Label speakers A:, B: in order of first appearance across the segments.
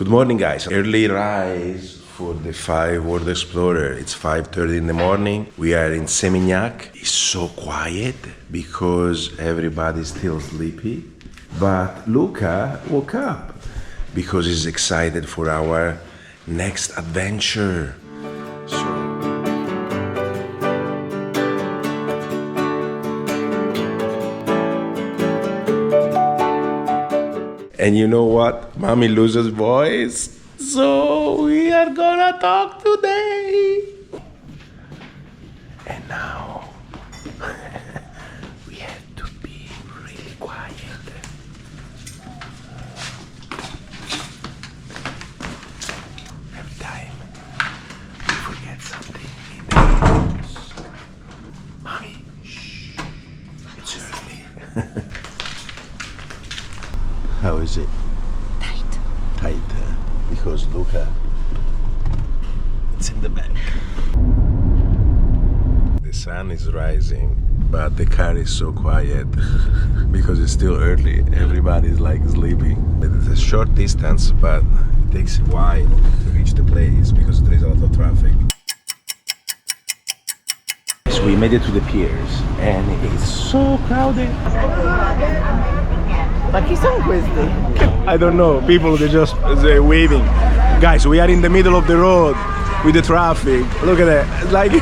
A: Good morning, guys. Early rise for the 5 World Explorer. It's 5:30 in the morning. We are in Seminyak. It's so quiet because everybody's still sleepy. But Luca woke up because he's excited for our next adventure. And you know what? Mommy loses voice. So we are gonna talk today. And now we have to be really quiet. Every time we forget something in the house. Mommy, shh. It's early. How is it?
B: Tight.
A: Tight, because Luca, it's in the back. The sun is rising, but the car is so quiet because it's still early. Everybody's like sleeping. It's a short distance, but it takes a while to reach the place because there is a lot of traffic. So we made it to the piers, and it's so crowded.
B: Ma chi sono questi?
A: I don't know, people they're just waving. Guys, we are in the middle of the road with the traffic. Look at that, it's like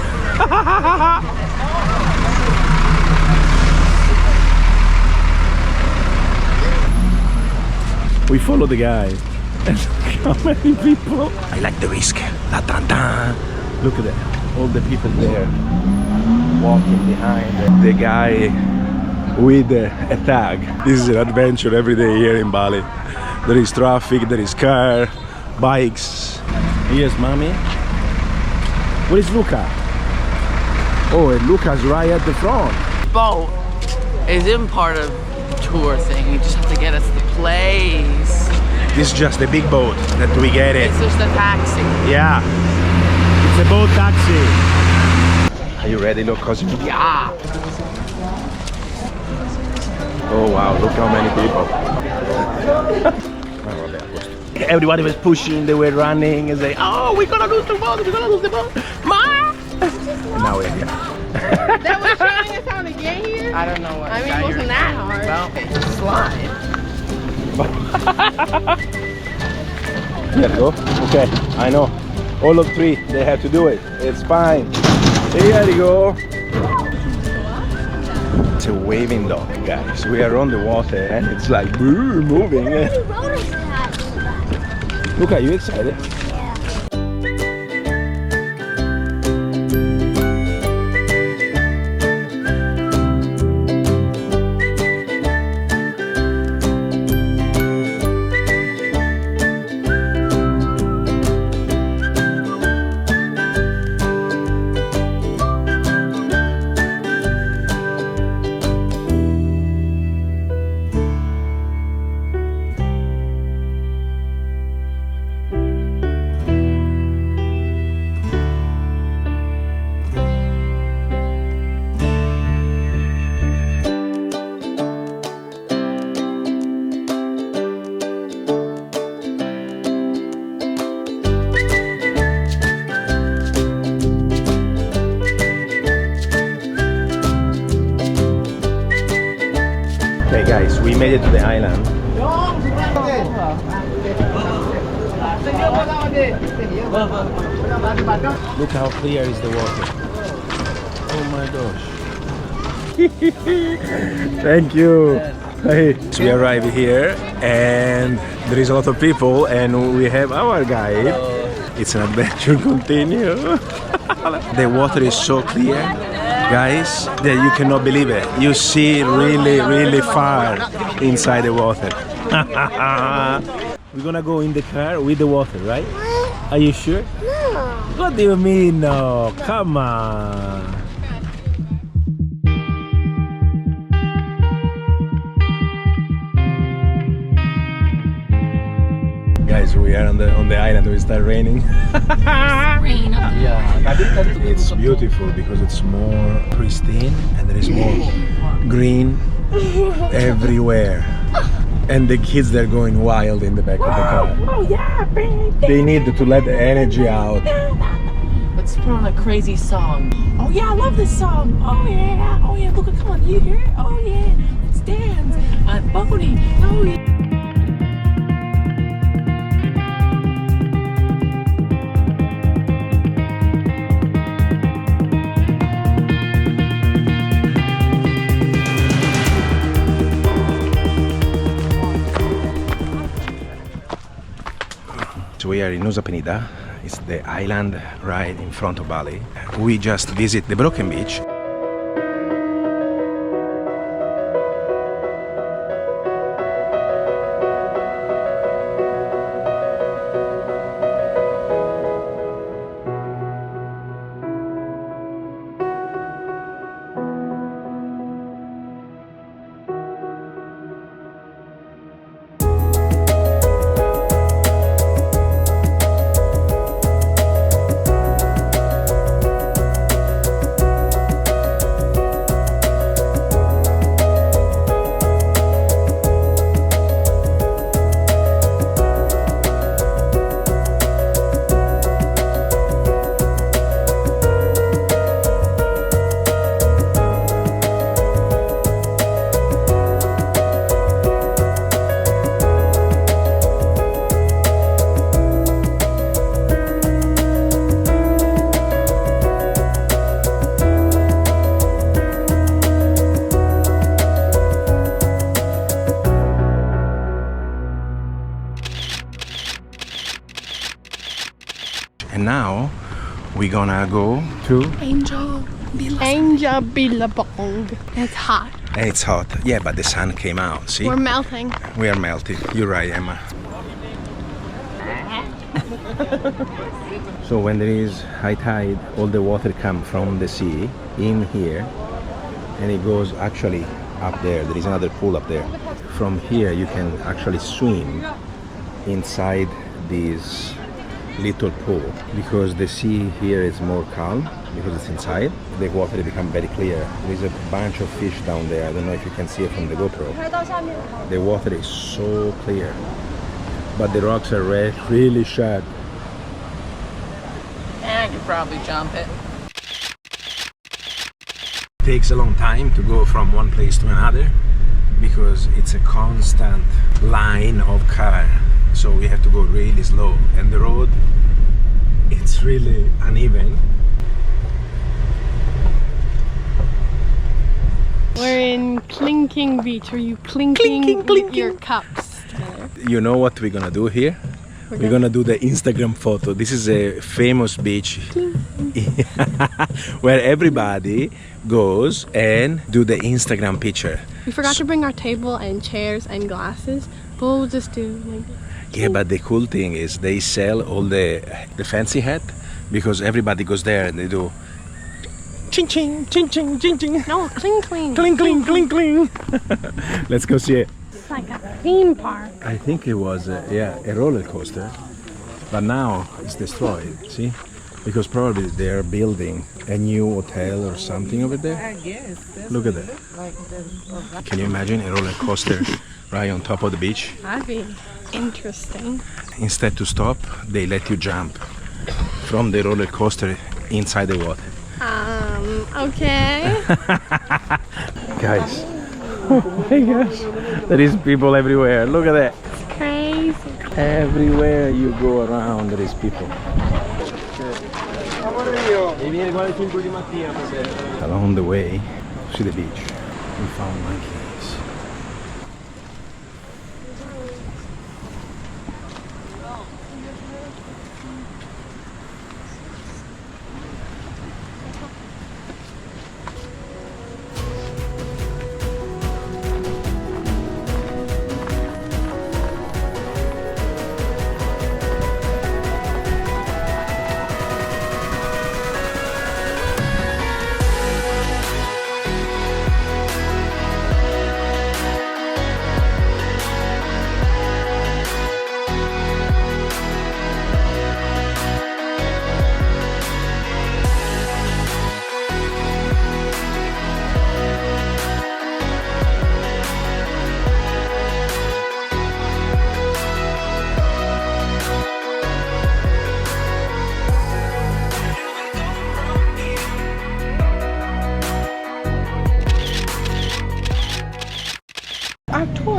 A: we follow the guy. And look how many people. I like the risk. La -tan -tan. Look at that, all the people there walking behind the guy with a tag. This is an adventure every day here in Bali. There is traffic, there is car, bikes. Here's mommy. Where is Luca? Oh, and Luca's right at the front.
B: Boat isn't part of tour thing. You just have to get us the place.
A: This is just the big boat that we get it.
B: It's just a taxi.
A: Yeah. It's a boat taxi. Are you ready, look, cousin?
B: Yeah.
A: Oh wow, look how many people. Everybody was pushing, they were running and saying, oh, we're gonna lose the boat, we're gonna lose the boat. Mom! Now we're here.
C: That was showing us how to get here?
B: I don't know what.
C: I mean, it wasn't that hard.
B: Well, slide.
A: Let's go. Okay, I know. All of 3, they have to do it. It's fine. Here you go. It's a waving dock, guys. We are on the water and it's like moving. Look, are you excited? Okay guys, we made it to the island. Look how clear is the water. Oh my gosh. Thank you. Hey. So we arrived here and there is a lot of people and we have our guide. It's an adventure continue. The water is so clear, guys, that you cannot believe it. You see really, really far inside the water. We're gonna go in the car with the water, right? Are you sure?
C: No.
A: What do you mean no? Come on. Guys, we are on the island. We start raining.
C: Rain.
B: Yeah.
A: It's beautiful because it's more pristine and there is more green everywhere. And the kids, they're going wild in the back of the car.
C: Oh yeah, baby.
A: They need to let the energy out.
B: Let's put on a crazy song.
C: Oh yeah, I love this song. Oh yeah. Oh yeah, Luca, come on, you hear it? Oh yeah, let's dance. I'm boating. Oh yeah.
A: So we are in Nusa Penida. It's the island right in front of Bali. We just visit the Broken Beach. And now we're gonna go to...
C: Angel Billabong. It's hot.
A: It's hot. Yeah, but the sun came out, see?
C: We're melting.
A: We are melting. You're right, Emma. So when there is high tide, all the water comes from the sea in here, and it goes actually up there. There is another pool up there. From here you can actually swim inside this little pool, because the sea here is more calm because it's inside. The water becomes very clear. There's a bunch of fish down there. I don't know if you can see it from the GoPro. The water is so clear, but the rocks are red, really sharp.
B: And I could probably jump it.
A: It takes a long time to go from one place to another because it's a constant line of car. So we have to go really slow, and the road, it's really uneven.
C: We're in Kelingking Beach. Are you clinking your cups together?
A: You know what we're gonna do here? We're gonna do the Instagram photo. This is a famous beach where everybody goes and do the Instagram picture.
C: We forgot to bring our table and chairs and glasses, but we'll just do like this.
A: Yeah, but the cool thing is they sell all the fancy hat, because everybody goes there and they do ching ching ching ching ching ching.
C: No, cling cling.
A: Cling cling cling cling. Let's go see it.
C: It's like a theme park.
A: I think it was a roller coaster, but now it's destroyed. See, because probably they are building a new hotel or something over there.
B: I guess.
A: Look at that. Can you imagine a roller coaster right on top of the beach?
C: That'd be interesting.
A: Instead to stop, they let you jump from the roller coaster inside the water.
C: Okay.
A: Guys, oh my gosh, there is people everywhere. Look at that.
C: It's crazy.
A: Everywhere you go around, there is people. Along the way to the beach, we found monkeys.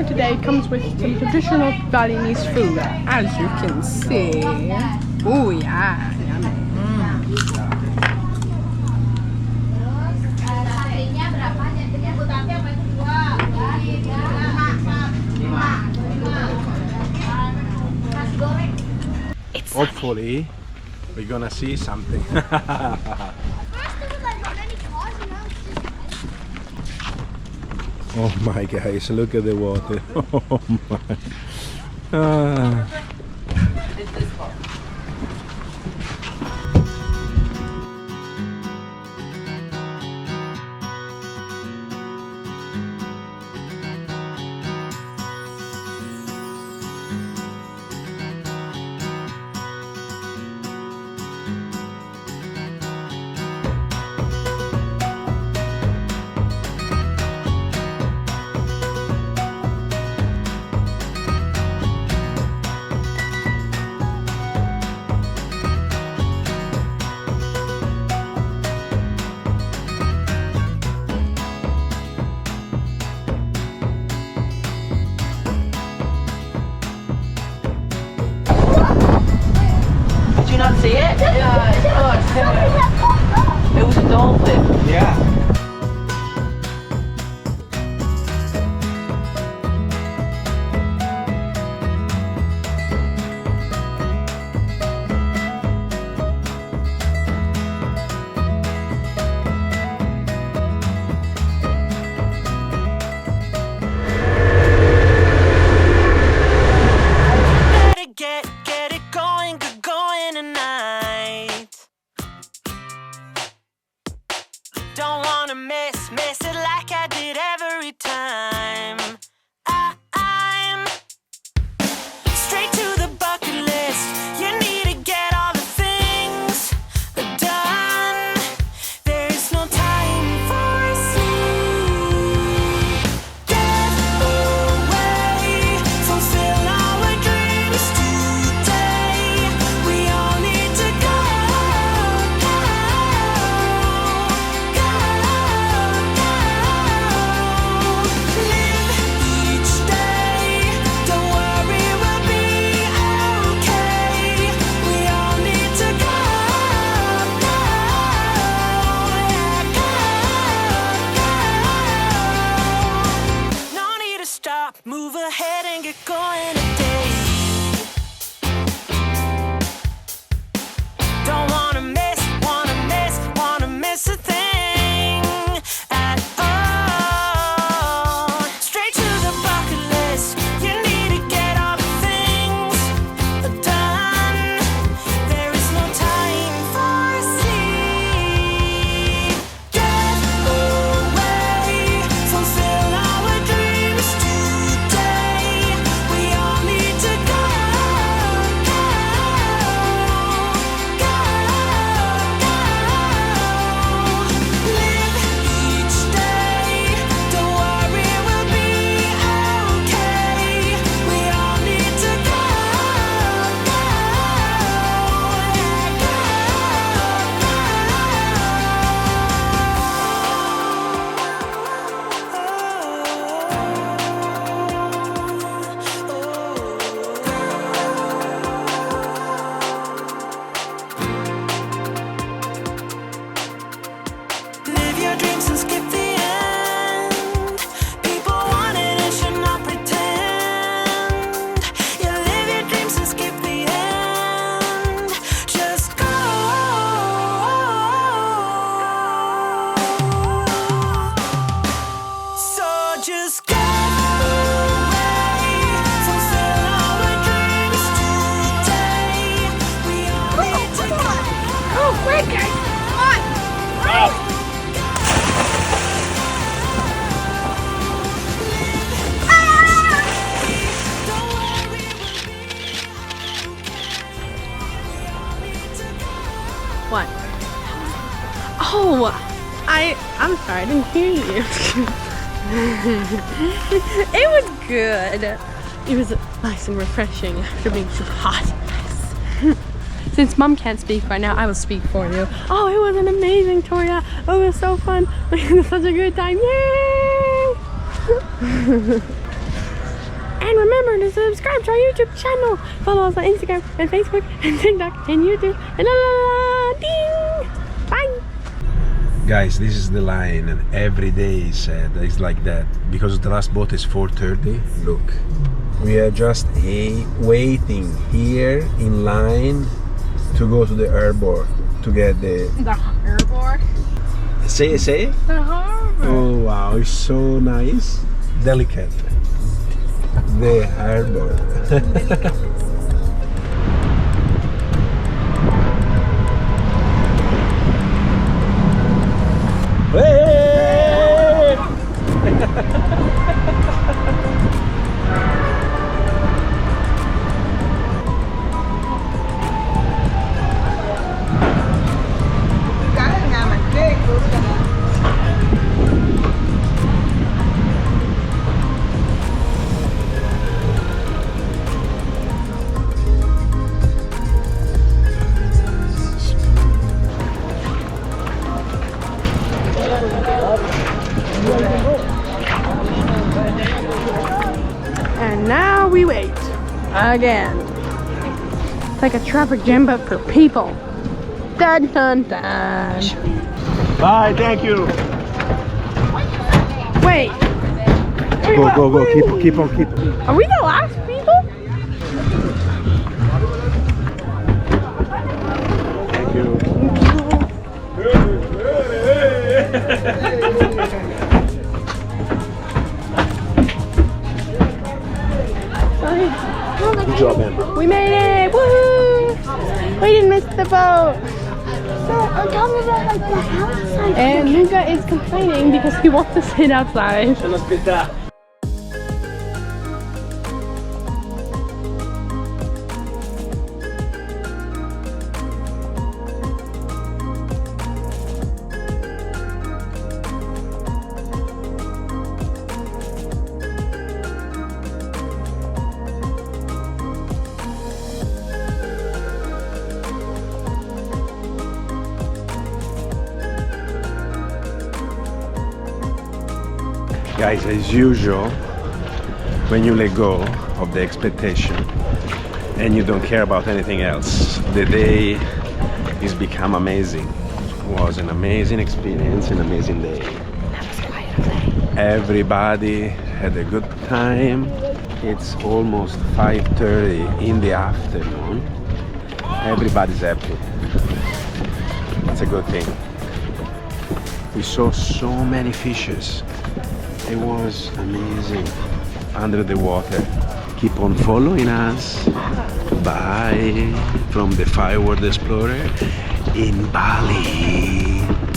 D: tour today comes with some traditional Balinese food, as you can see. Oh yeah, yummy.
A: Hopefully, we're gonna see something. Oh my guys, look at the water. Oh my.
B: It's this part. Did you not see it? Yeah. It was a dolphin.
A: Yeah.
E: Get it going, get going tonight. Don't wanna miss it like I did every time. I'm straight to the bucket list. You need to get all the things done. There's no time for sleep. Get away, fulfill our dreams today. We all need to go, go, go, go. Live each day. Don't worry, we'll be okay. We all need to go, go, yeah, go, go. No need to stop, move ahead and get going today. Don't wanna miss a thing at all. Straight to the bucket list. You need to get all the things done. There is no time for sleep. Get away, fulfill our dreams today. We all need to go, go, go, go. Live each day. Don't worry, we'll be okay. We all need to go, go, Live your dreams and skip the end. People want it and should not pretend. You live your dreams and skip the end. Just go. So just get away, fulfill our dreams today. We all need to go.
D: Oh, quick guys, come on!
E: Don't worry, we'll be okay.
D: What? Oh, I'm sorry, I didn't hear you. It was good. It was nice and refreshing after being super hot. Yes. Since Mom can't speak right now, I will speak for you. Oh, it was an amazing tour. Yeah. Oh, it was so fun. We had such a good time. Yay! And remember to subscribe to our YouTube channel. Follow us on Instagram and Facebook and TikTok and YouTube. And ding! Bye!
A: Guys, this is the line, and every day it's like that because the last boat is 4:30. Look, we are just waiting here in line to go to the harbor to get the
D: harbor.
A: Say.
D: The harbor.
A: Oh wow, it's so nice, delicate. The harbor. Hey!
D: And now we wait again. It's like a traffic jam, but for people. Dun dun dun.
A: Bye, thank you.
D: Wait.
A: Go. Keep on.
D: Are we the last people?
A: Thank you. Good job, man.
D: We made it! Woohoo! We didn't miss the boat.
C: So I'm talking about like the outside.
D: And Luca is complaining because he wants to sit outside.
A: Guys, as usual, when you let go of the expectation and you don't care about anything else, the day is become amazing. It was an amazing experience, an amazing day.
D: That was quite a day.
A: Everybody had a good time. It's almost 5:30 in the afternoon. Everybody's happy. It's a good thing. We saw so many fishes. It was amazing under the water. Keep on following us. Bye from the Fireworld Explorer in Bali.